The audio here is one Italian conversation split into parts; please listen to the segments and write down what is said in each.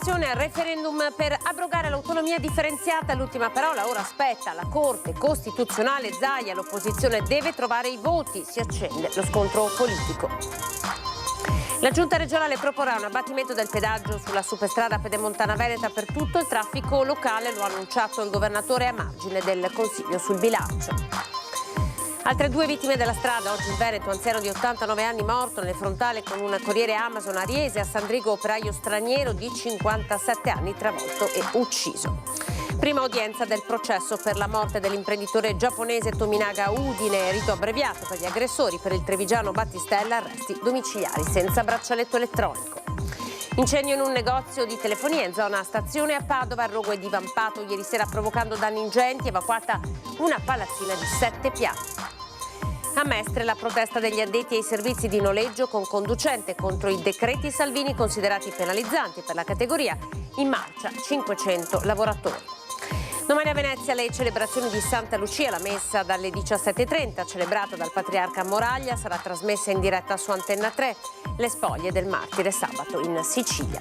Operazione referendum per abrogare l'autonomia differenziata. L'ultima parola ora spetta alla Corte Costituzionale. Zaia, l'opposizione deve trovare i voti. Si accende lo scontro politico. La Giunta regionale proporrà un abbattimento del pedaggio sulla superstrada pedemontana veneta per tutto il traffico locale. Lo ha annunciato il governatore a margine del Consiglio sul bilancio. Altre 2 vittime della strada, oggi in Veneto, anziano di 89 anni morto nel frontale con un corriere Amazon a Riese, a Sandrigo operaio straniero di 57 anni travolto e ucciso. Prima udienza del processo per la morte dell'imprenditore giapponese Tominaga Udine, rito abbreviato per gli aggressori, per il trevigiano Battistella, arresti domiciliari senza braccialetto elettronico. Incendio in un negozio di telefonia in zona stazione a Padova, il rogo è divampato ieri sera provocando danni ingenti, evacuata una palazzina di 7 piani. A Mestre la protesta degli addetti ai servizi di noleggio con conducente contro i decreti Salvini considerati penalizzanti per la categoria, in marcia 500 lavoratori. Domani a Venezia le celebrazioni di Santa Lucia, la messa dalle 17:30 celebrata dal patriarca Moraglia sarà trasmessa in diretta su Antenna 3, le spoglie del martire sabato in Sicilia.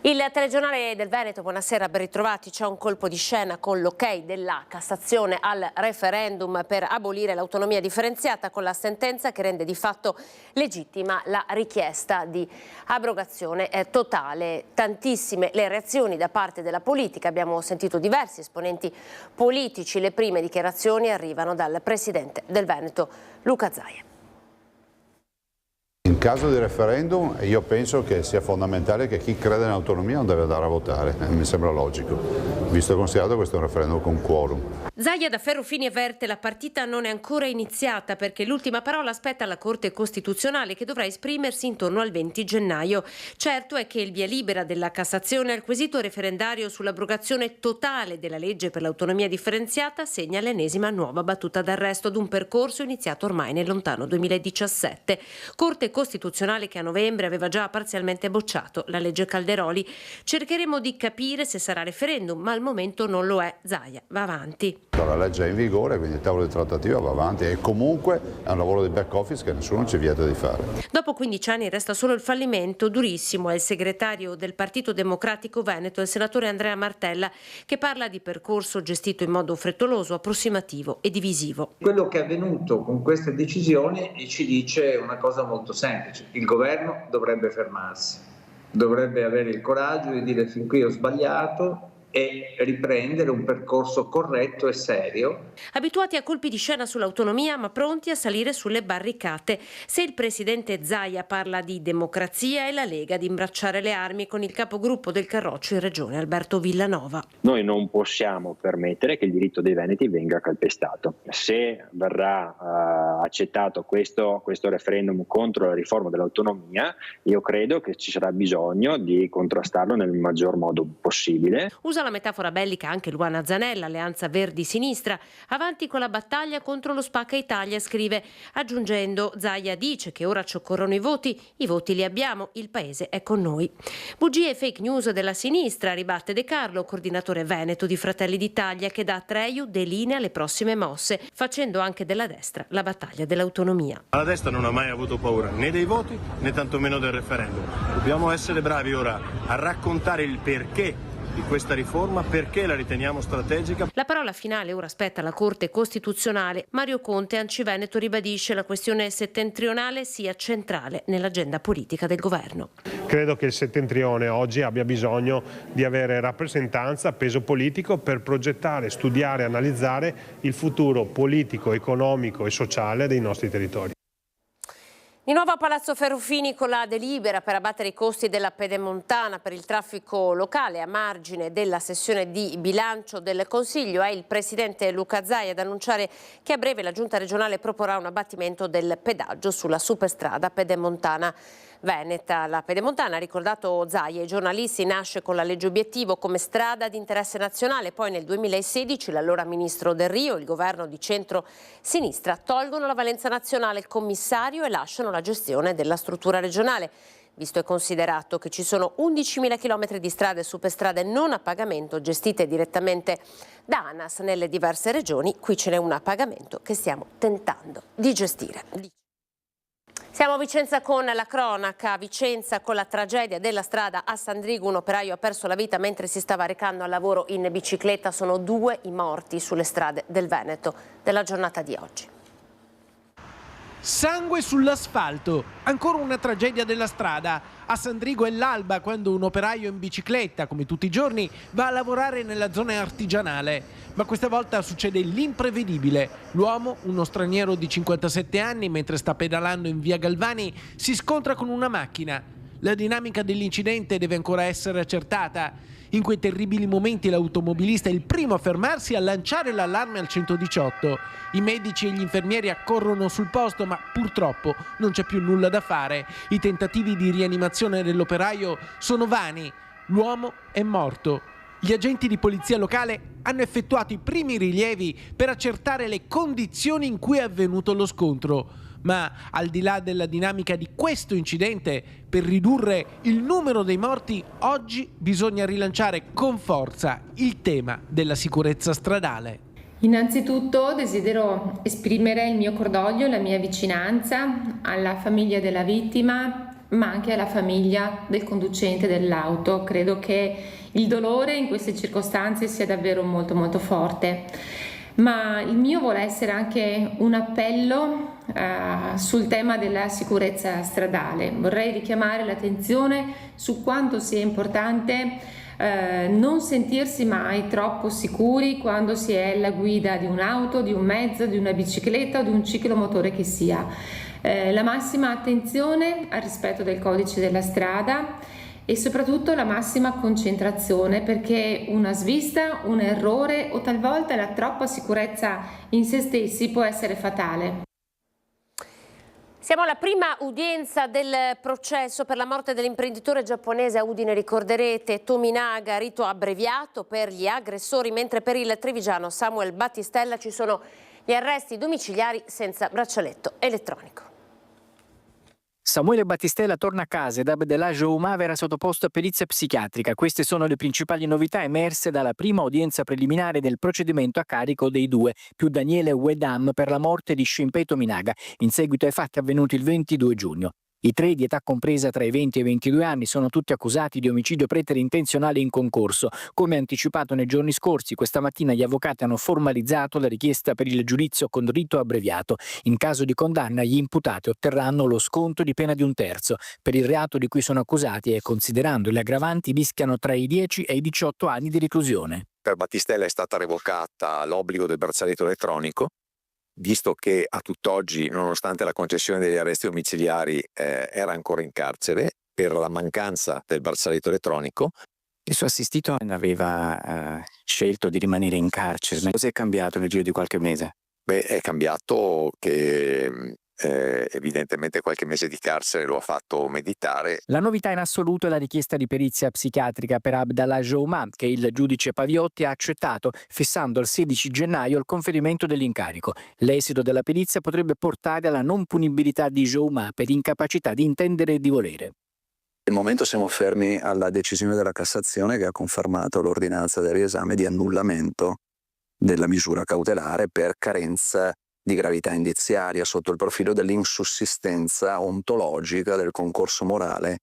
Il telegiornale del Veneto, buonasera, ben ritrovati. C'è un colpo di scena con l'ok della Cassazione al referendum per abolire l'autonomia differenziata, con la sentenza che rende di fatto legittima la richiesta di abrogazione totale. Tantissime le reazioni da parte della politica, abbiamo sentito diversi esponenti politici, le prime dichiarazioni arrivano dal presidente del Veneto, Luca Zaia. In caso di referendum io penso che sia fondamentale che chi crede nell'autonomia non deve andare a votare, mi sembra logico, visto e considerato che questo è un referendum con quorum. Zaia da Ferrofini avverte: la partita non è ancora iniziata perché l'ultima parola spetta alla Corte Costituzionale, che dovrà esprimersi intorno al 20 gennaio. Certo è che il via libera della Cassazione al quesito referendario sull'abrogazione totale della legge per l'autonomia differenziata segna l'ennesima nuova battuta d'arresto ad un percorso iniziato ormai nel lontano 2017. Corte Costituzionale che a novembre aveva già parzialmente bocciato la legge Calderoli. Cercheremo di capire se sarà referendum, ma al momento non lo è. Zaia va avanti. La legge è in vigore, quindi il tavolo di trattativa va avanti e comunque è un lavoro di back office che nessuno ci vieta di fare. Dopo 15 anni resta solo il fallimento. Durissimo è il segretario del Partito Democratico Veneto, il senatore Andrea Martella, che parla di percorso gestito in modo frettoloso, approssimativo e divisivo. Quello che è avvenuto con queste decisioni ci dice una cosa molto semplice: il governo dovrebbe fermarsi, dovrebbe avere il coraggio di dire fin qui ho sbagliato e riprendere un percorso corretto e serio. Abituati a colpi di scena sull'autonomia, ma pronti a salire sulle barricate. Se il presidente Zaia parla di democrazia, è la Lega ad imbracciare le armi con il capogruppo del Carroccio in regione, Alberto Villanova. Noi non possiamo permettere che il diritto dei veneti venga calpestato. Se verrà accettato questo referendum contro la riforma dell'autonomia, io credo che ci sarà bisogno di contrastarlo nel maggior modo possibile. Usa la metafora bellica anche Luana Zanella, Alleanza Verdi-Sinistra, avanti con la battaglia contro lo spacca Italia, scrive, aggiungendo: Zaia dice che ora ci occorrono i voti li abbiamo, il paese è con noi. Bugie e fake news della sinistra, ribatte De Carlo, coordinatore veneto di Fratelli d'Italia, che da Treiu delinea le prossime mosse, facendo anche della destra la battaglia dell'autonomia. La destra non ha mai avuto paura né dei voti né tantomeno del referendum. Dobbiamo essere bravi ora a raccontare il perché di questa riforma, perché la riteniamo strategica. La parola finale ora spetta alla Corte Costituzionale. Mario Conte, Anciveneto, ribadisce la questione settentrionale sia centrale nell'agenda politica del governo. Credo che il settentrione oggi abbia bisogno di avere rappresentanza, peso politico per progettare, studiare, analizzare il futuro politico, economico e sociale dei nostri territori. Di nuovo a Palazzo Ferrofini con la delibera per abbattere i costi della pedemontana per il traffico locale a margine della sessione di bilancio del Consiglio. È il presidente Luca Zaia ad annunciare che a breve la Giunta regionale proporrà un abbattimento del pedaggio sulla superstrada pedemontana veneta. La pedemontana, ha ricordato Zaia ai giornalisti, nasce con la legge obiettivo come strada di interesse nazionale. Poi nel 2016 l'allora ministro Del Rio e il governo di centro-sinistra tolgono la valenza nazionale al commissario e lasciano la gestione della struttura regionale. Visto e considerato che ci sono 11.000 km di strade e superstrade non a pagamento gestite direttamente da ANAS nelle diverse regioni, qui ce n'è una a pagamento che stiamo tentando di gestire. Siamo a Vicenza con la cronaca, Vicenza con la tragedia della strada a Sandrigo, un operaio ha perso la vita mentre si stava recando al lavoro in bicicletta, sono 2 i morti sulle strade del Veneto della giornata di oggi. Sangue sull'asfalto, ancora una tragedia della strada. A Sandrigo è l'alba quando un operaio in bicicletta, come tutti i giorni, va a lavorare nella zona artigianale. Ma questa volta succede l'imprevedibile. L'uomo, uno straniero di 57 anni, mentre sta pedalando in via Galvani, si scontra con una macchina. La dinamica dell'incidente deve ancora essere accertata. In quei terribili momenti l'automobilista è il primo a fermarsi e a lanciare l'allarme al 118. I medici e gli infermieri accorrono sul posto, ma purtroppo non c'è più nulla da fare. I tentativi di rianimazione dell'operaio sono vani. L'uomo è morto. Gli agenti di polizia locale hanno effettuato i primi rilievi per accertare le condizioni in cui è avvenuto lo scontro. Ma al di là della dinamica di questo incidente, per ridurre il numero dei morti, oggi bisogna rilanciare con forza il tema della sicurezza stradale. Innanzitutto desidero esprimere il mio cordoglio e la mia vicinanza alla famiglia della vittima, ma anche alla famiglia del conducente dell'auto. Credo che il dolore in queste circostanze sia davvero molto molto forte. Ma il mio vuole essere anche un appello sul tema della sicurezza stradale. Vorrei richiamare l'attenzione su quanto sia importante non sentirsi mai troppo sicuri quando si è alla guida di un'auto, di un mezzo, di una bicicletta o di un ciclomotore che sia. La massima attenzione al rispetto del codice della strada e soprattutto la massima concentrazione, perché una svista, un errore o talvolta la troppa sicurezza in se stessi può essere fatale. Siamo alla prima udienza del processo per la morte dell'imprenditore giapponese a Udine, ricorderete, Tominaga, rito abbreviato per gli aggressori, mentre per il trevigiano Samuel Battistella ci sono gli arresti domiciliari senza braccialetto elettronico. Samuele Battistella torna a casa ed Abdellah Jouma verrà sottoposto a perizia psichiatrica. Queste sono le principali novità emerse dalla prima udienza preliminare del procedimento a carico dei 2, più Daniele Wedam per la morte di Shinpei Tominaga, in seguito ai fatti avvenuti il 22 giugno. I 3 di età compresa tra i 20 e i 22 anni sono tutti accusati di omicidio preterintenzionale in concorso. Come anticipato nei giorni scorsi, questa mattina gli avvocati hanno formalizzato la richiesta per il giudizio con rito abbreviato. In caso di condanna, gli imputati otterranno lo sconto di pena di 1/3. Per il reato di cui sono accusati e considerando le aggravanti rischiano tra i 10 e i 18 anni di reclusione. Per Battistella è stata revocata l'obbligo del braccialetto elettronico, visto che a tutt'oggi, nonostante la concessione degli arresti domiciliari, era ancora in carcere per la mancanza del braccialetto elettronico. Il suo assistito aveva scelto di rimanere in carcere. Cosa è cambiato nel giro di qualche mese? Beh, è cambiato che evidentemente qualche mese di carcere lo ha fatto meditare. La novità in assoluto è la richiesta di perizia psichiatrica per Abdellah Jouma, che il giudice Paviotti ha accettato, fissando al 16 gennaio il conferimento dell'incarico. L'esito della perizia potrebbe portare alla non punibilità di Jouma per incapacità di intendere e di volere. Al momento siamo fermi alla decisione della Cassazione che ha confermato l'ordinanza del riesame di annullamento della misura cautelare per carenza di gravità indiziaria sotto il profilo dell'insussistenza ontologica del concorso morale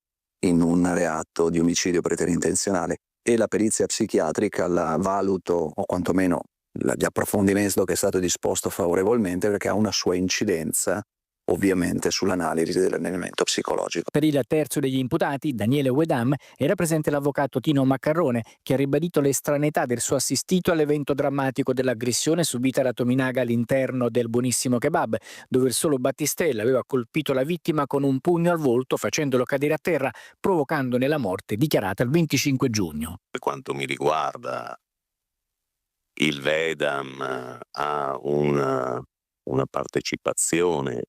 in un reato di omicidio preterintenzionale, e la perizia psichiatrica la valuto, o quantomeno di approfondimento che è stato disposto favorevolmente, perché ha una sua incidenza ovviamente sull'analisi dell'allenamento psicologico. Per il terzo degli imputati, Daniele Wedam, era presente l'avvocato Tino Maccarrone, che ha ribadito l'estraneità del suo assistito all'evento drammatico dell'aggressione subita da Tominaga all'interno del Buonissimo Kebab, dove il solo Battistella aveva colpito la vittima con un pugno al volto, facendolo cadere a terra, provocandone la morte dichiarata il 25 giugno. Per quanto mi riguarda, il Vedam ha una partecipazione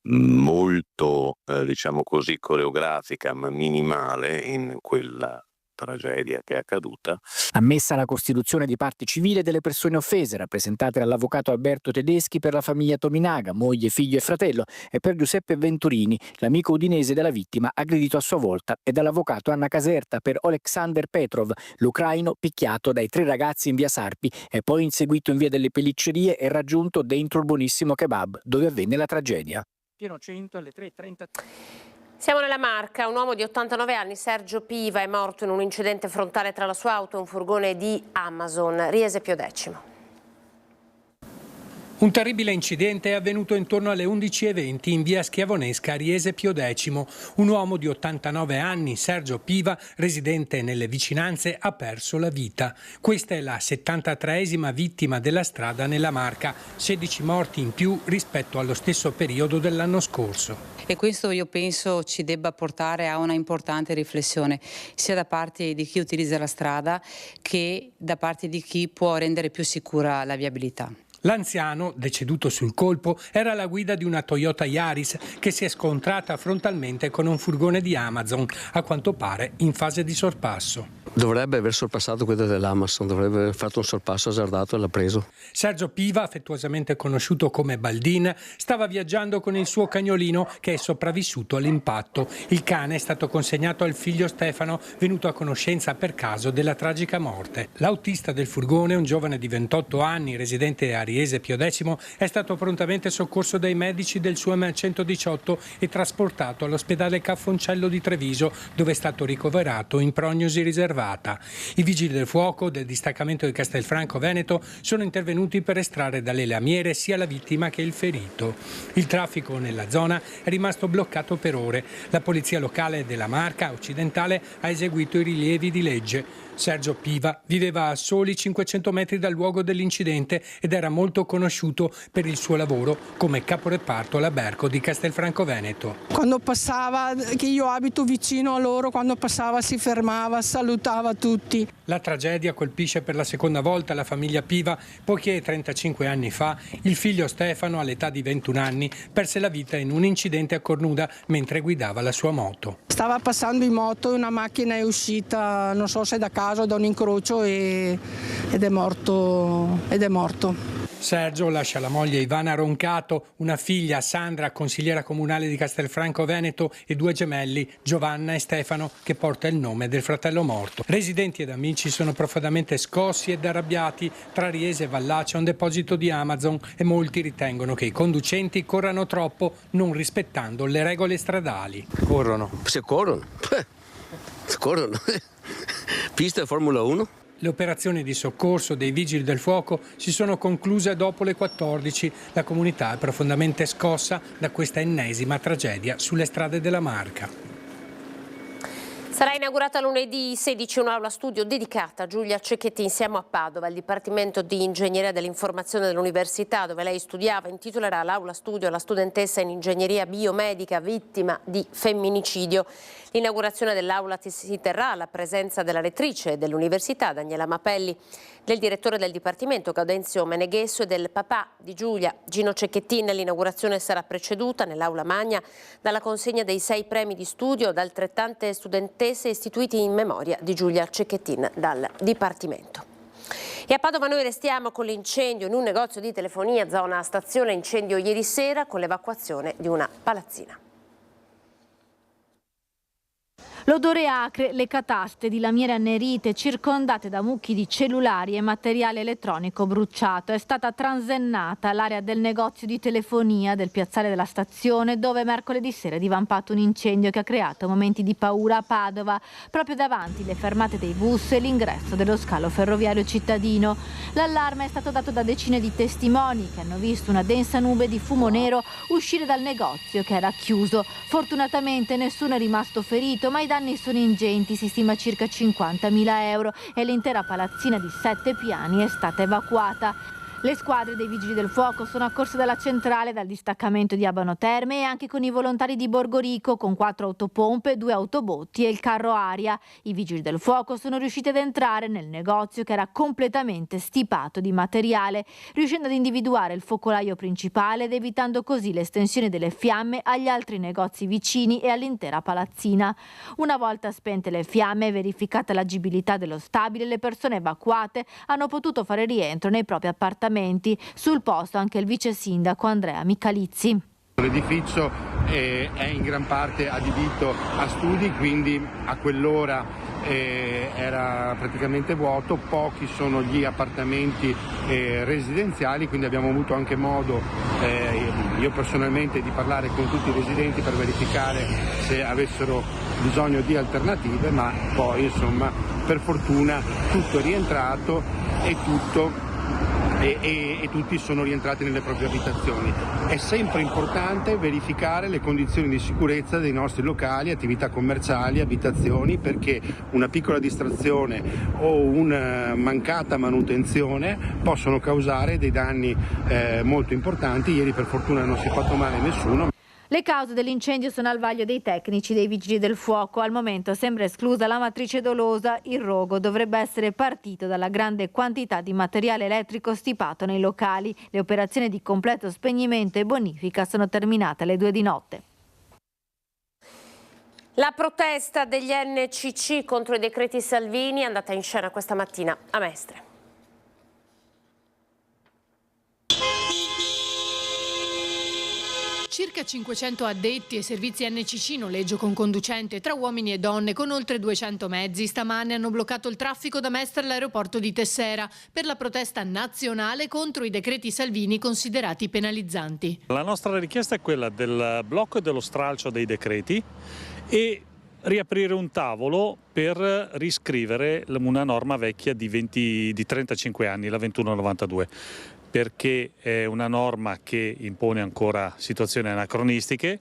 molto, diciamo così, coreografica ma minimale in quella tragedia che è accaduta. Ammessa la costituzione di parte civile delle persone offese, rappresentate dall'avvocato Alberto Tedeschi per la famiglia Tominaga, moglie, figlio e fratello, e per Giuseppe Venturini, l'amico udinese della vittima aggredito a sua volta, e dall'avvocato Anna Caserta per Oleksandr Petrov, l'ucraino picchiato dai 3 ragazzi in via Sarpi e poi inseguito in via delle Pelliccerie e raggiunto dentro il buonissimo kebab, dove avvenne la tragedia. Pieno 100 alle 3:30. Siamo nella Marca. Un uomo di 89 anni, Sergio Piva, è morto in un incidente frontale tra la sua auto e un furgone di Amazon. Riese Pio X. Un terribile incidente è avvenuto intorno alle 11:20 in via Schiavonesca, Riese Pio X. Un uomo di 89 anni, Sergio Piva, residente nelle vicinanze, ha perso la vita. Questa è la 73esima vittima della strada nella Marca, 16 morti in più rispetto allo stesso periodo dell'anno scorso. E questo io penso ci debba portare a una importante riflessione, sia da parte di chi utilizza la strada che da parte di chi può rendere più sicura la viabilità. L'anziano, deceduto sul colpo, era alla guida di una Toyota Yaris che si è scontrata frontalmente con un furgone di Amazon, a quanto pare in fase di sorpasso. Dovrebbe aver sorpassato quello dell'Amazon, dovrebbe aver fatto un sorpasso azzardato e l'ha preso. Sergio Piva, affettuosamente conosciuto come Baldin, stava viaggiando con il suo cagnolino che è sopravvissuto all'impatto. Il cane è stato consegnato al figlio Stefano, venuto a conoscenza per caso della tragica morte. L'autista del furgone, un giovane di 28 anni, residente a Riese Pio X, è stato prontamente soccorso dai medici del SUAM 118 e trasportato all'ospedale Caffoncello di Treviso, dove è stato ricoverato in prognosi riservata. I vigili del fuoco del distaccamento di Castelfranco Veneto sono intervenuti per estrarre dalle lamiere sia la vittima che il ferito. Il traffico nella zona è rimasto bloccato per ore. La polizia locale della Marca occidentale ha eseguito i rilievi di legge. Sergio Piva viveva a soli 500 metri dal luogo dell'incidente ed era molto conosciuto per il suo lavoro come caporeparto alla Berco di Castelfranco Veneto. Quando passava, che io abito vicino a loro, quando passava si fermava, salutava tutti. La tragedia colpisce per la seconda volta la famiglia Piva, poiché 35 anni fa il figlio Stefano, all'età di 21 anni, perse la vita in un incidente a Cornuda mentre guidava la sua moto. Stava passando in moto e una macchina è uscita, non so se da casa o da un incrocio, ed è morto. Sergio lascia la moglie Ivana Roncato, una figlia Sandra, consigliera comunale di Castelfranco Veneto, e 2 gemelli, Giovanna e Stefano, che porta il nome del fratello morto. Residenti ed amici sono profondamente scossi ed arrabbiati. Tra Riese e Vallà c'è un deposito di Amazon e molti ritengono che i conducenti corrano troppo, non rispettando le regole stradali. Corrono. Se corrono. Corrono. Pista Formula 1. Le operazioni di soccorso dei vigili del fuoco si sono concluse dopo le 14. La comunità è profondamente scossa da questa ennesima tragedia sulle strade della Marca. Sarà inaugurata lunedì 16 un'aula studio dedicata a Giulia Cecchettin. Siamo a Padova, il Dipartimento di Ingegneria dell'Informazione dell'Università, dove lei studiava, intitolerà l'aula studio alla studentessa in ingegneria biomedica vittima di femminicidio. L'inaugurazione dell'aula si terrà alla presenza della rettrice dell'Università, Daniela Mapelli, del direttore del Dipartimento, Gaudenzio Meneghesso, e del papà di Giulia, Gino Cecchettin. L'inaugurazione sarà preceduta nell'aula magna dalla consegna dei 6 premi di studio da altrettante studentesse istituiti in memoria di Giulia Cecchettin dal Dipartimento. E a Padova noi restiamo con l'incendio in un negozio di telefonia, zona stazione, incendio ieri sera con l'evacuazione di una palazzina. L'odore acre, le cataste di lamiere annerite circondate da mucchi di cellulari e materiale elettronico bruciato. È stata transennata l'area del negozio di telefonia del piazzale della stazione, dove mercoledì sera è divampato un incendio che ha creato momenti di paura a Padova, proprio davanti le fermate dei bus e l'ingresso dello scalo ferroviario cittadino. L'allarme è stato dato da decine di testimoni che hanno visto una densa nube di fumo nero uscire dal negozio che era chiuso. Fortunatamente nessuno è rimasto ferito, ma i danni sono ingenti, si stima circa 50.000 euro, e l'intera palazzina di 7 piani è stata evacuata. Le squadre dei Vigili del Fuoco sono accorse dalla centrale, dal distaccamento di Abano Terme e anche con i volontari di Borgorico, con 4 autopompe, 2 autobotti e il carro aria. I Vigili del Fuoco sono riusciti ad entrare nel negozio che era completamente stipato di materiale, riuscendo ad individuare il focolaio principale ed evitando così l'estensione delle fiamme agli altri negozi vicini e all'intera palazzina. Una volta spente le fiamme e verificata l'agibilità dello stabile, le persone evacuate hanno potuto fare rientro nei propri appartamenti. Sul posto anche il vice sindaco Andrea Michalizzi. L'edificio è in gran parte adibito a studi, quindi a quell'ora era praticamente vuoto, pochi sono gli appartamenti residenziali, quindi abbiamo avuto anche modo, io personalmente, di parlare con tutti i residenti per verificare se avessero bisogno di alternative, ma poi insomma per fortuna tutto è rientrato e tutti sono rientrati nelle proprie abitazioni. È sempre importante verificare le condizioni di sicurezza dei nostri locali, attività commerciali, abitazioni, perché una piccola distrazione o una mancata manutenzione possono causare dei danni molto importanti. Ieri per fortuna non si è fatto male a nessuno. Le cause dell'incendio sono al vaglio dei tecnici dei Vigili del Fuoco. Al momento sembra esclusa la matrice dolosa. Il rogo dovrebbe essere partito dalla grande quantità di materiale elettrico stipato nei locali. Le operazioni di completo spegnimento e bonifica sono terminate alle 2 di notte. La protesta degli NCC contro i decreti Salvini è andata in scena questa mattina a Mestre. Circa 500 addetti e servizi NCC noleggio con conducente tra uomini e donne con oltre 200 mezzi stamane hanno bloccato il traffico da Mestre all'aeroporto di Tessera per la protesta nazionale contro i decreti Salvini considerati penalizzanti. La nostra richiesta è quella del blocco e dello stralcio dei decreti e riaprire un tavolo per riscrivere una norma vecchia di 35 anni, la 2192. Perché è una norma che impone ancora situazioni anacronistiche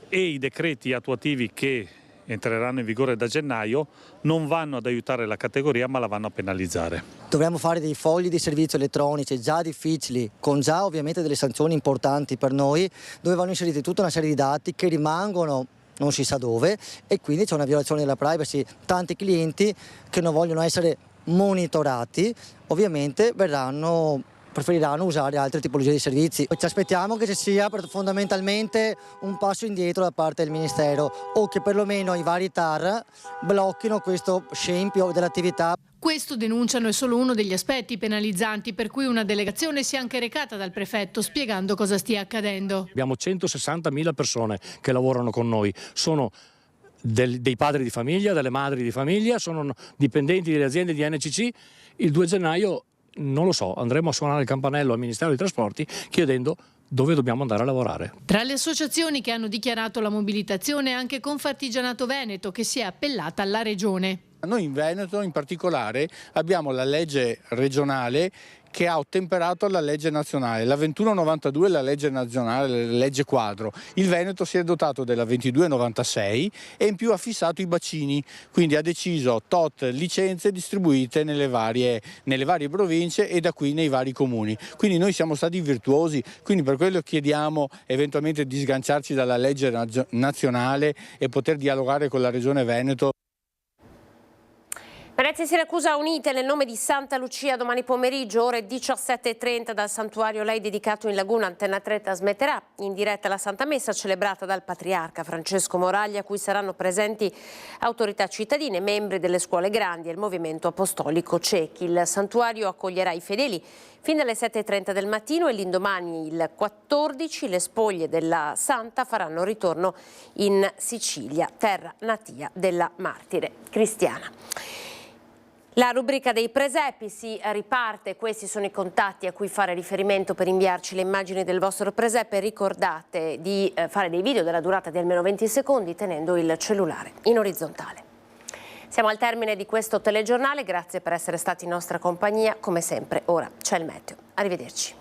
e i decreti attuativi che entreranno in vigore da gennaio non vanno ad aiutare la categoria ma la vanno a penalizzare. Dovremmo fare dei fogli di servizio elettronici già difficili, con già ovviamente delle sanzioni importanti per noi, dove vanno inseriti tutta una serie di dati che rimangono non si sa dove e quindi c'è una violazione della privacy. Tanti clienti che non vogliono essere monitorati ovviamente preferiranno usare altre tipologie di servizi. Ci aspettiamo che ci sia fondamentalmente un passo indietro da parte del Ministero o che perlomeno i vari TAR blocchino questo scempio dell'attività. Questo, denunciano, è solo uno degli aspetti penalizzanti per cui una delegazione si è anche recata dal prefetto spiegando cosa stia accadendo. Abbiamo 160.000 persone che lavorano con noi, sono dei padri di famiglia, delle madri di famiglia, sono dipendenti delle aziende di NCC. Il 2 gennaio non lo so, andremo a suonare il campanello al Ministero dei Trasporti chiedendo dove dobbiamo andare a lavorare. Tra le associazioni che hanno dichiarato la mobilitazione anche Confartigianato Veneto, che si è appellata alla Regione. Noi in Veneto in particolare abbiamo la legge regionale che ha ottemperato alla legge nazionale. La 2192 è la legge nazionale, la legge quadro. Il Veneto si è dotato della 2296 e in più ha fissato i bacini, quindi ha deciso tot licenze distribuite nelle varie province e da qui nei vari comuni. Quindi noi siamo stati virtuosi, quindi per quello chiediamo eventualmente di sganciarci dalla legge nazionale e poter dialogare con la Regione Veneto. Venezia e Siracusa unite nel nome di Santa Lucia. Domani pomeriggio, ore 17:30, dal santuario lei dedicato in Laguna, Antenna 3 trasmetterà in diretta la Santa Messa celebrata dal Patriarca Francesco Moraglia, a cui saranno presenti autorità cittadine, membri delle scuole grandi e il movimento apostolico Cechi. Il santuario accoglierà i fedeli fin dalle 7:30 del mattino e l'indomani, il 14, le spoglie della Santa faranno ritorno in Sicilia, terra natia della martire cristiana. La rubrica dei presepi si riparte, questi sono i contatti a cui fare riferimento per inviarci le immagini del vostro presepe. Ricordate di fare dei video della durata di almeno 20 secondi tenendo il cellulare in orizzontale. Siamo al termine di questo telegiornale, grazie per essere stati in nostra compagnia, come sempre ora c'è il meteo. Arrivederci.